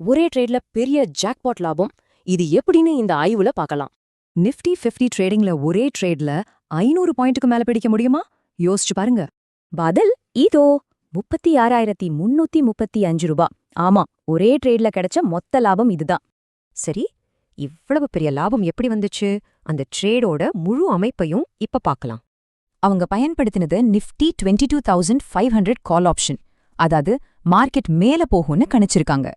ஒரே ட்ரேட்ல பெரிய ஜாக்பாட் லாபம். இது எப்படின்னு இந்த ஆய்வுல பார்க்கலாம். நிஃப்டி 50 ட்ரேடிங்ல ஒரே ட்ரேட்ல 500 பாயிண்ட்டுக்கு மேல பிடிக்க முடியுமா? யோசிச்சு பாருங்க. பதில் இதோ 36,335 ரூபாய். ஆமா, ஒரே ட்ரேட்ல கிடைச்ச மொத்த லாபம் இதுதான். சரி, இவ்வளவு பெரிய லாபம் எப்படி வந்துச்சு? அந்த ட்ரேடோட முழு அமைப்பையும் இப்ப பார்க்கலாம். அவங்க பயன்படுத்தினது நிஃப்டி 22,500 கால் ஆப்ஷன். அதாவது மார்க்கெட் மேல போகும்னு கணிச்சிருக்காங்க.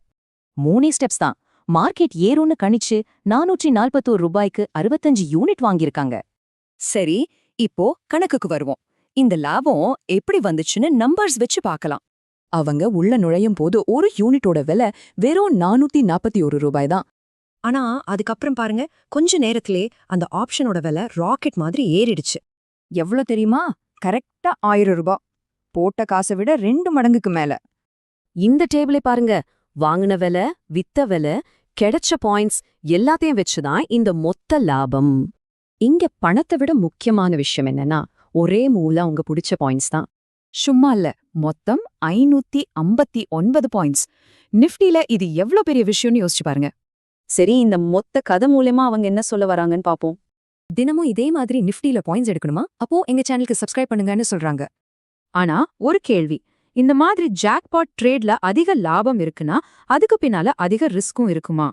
3 ஸ்டெப்ஸ் தான். மார்க்கெட் ஏறும்னு கணிச்சு 441 ரூபாய்க்கு 65 யூனிட் வாங்கியிருக்காங்க. சரி, இப்போ கணக்குக்கு வருவோம். இந்த லாபம் எப்படி வந்துச்சுன்னு நம்பர்ஸ் வச்சு பார்க்கலாம். அவங்க உள்ள நுழையும் போது ஒரு யூனிட்டோட விலை வெறும் 441 ரூபாய் தான். ஆனா அதுக்கப்புறம் பாருங்க, கொஞ்ச நேரத்திலே அந்த ஆப்ஷனோட விலை ராக்கெட் மாதிரி ஏறிடுச்சு. எவ்வளவு தெரியுமா? கரெக்டா 1000 ரூபாய். போட்ட காசை விட 2 மடங்குக்கு மேல. இந்த டேபிளை பாருங்க. வாங்கின விலை, வித்த விலை, கிடைச்ச பாயிண்ட்ஸ் எல்லாத்தையும் வச்சுதான் இந்த மொத்த லாபம். இங்க பணத்தை விட முக்கியமான விஷயம் என்னன்னா, ஒரே மூல அவங்க பிடிச்ச பாயிண்ட்ஸ் தான். சும்மா இல்ல, மொத்தம் 559 பாயிண்ட்ஸ். நிஃப்டில இது எவ்வளவு பெரிய விஷயம்னு யோசிச்சு பாருங்க. சரி, இந்த மொத்த கதை மூலமா அவங்க என்ன சொல்ல வராங்கன்னு பாப்போம். தினமும் இதே மாதிரி நிஃப்டில பாயிண்ட்ஸ் எடுக்கணுமா? அப்போ எங்க சேனலுக்கு சப்ஸ்கிரைப் பண்ணுங்கன்னு சொல்றாங்க. ஆனா ஒரு கேள்வி, இந்த மாதிரி ஜாக்பாட் ட்ரேட்ல அதிக லாபம் இருக்குன்னா அதுக்கு பின்னால அதிக ரிஸ்க்கும் இருக்குமா?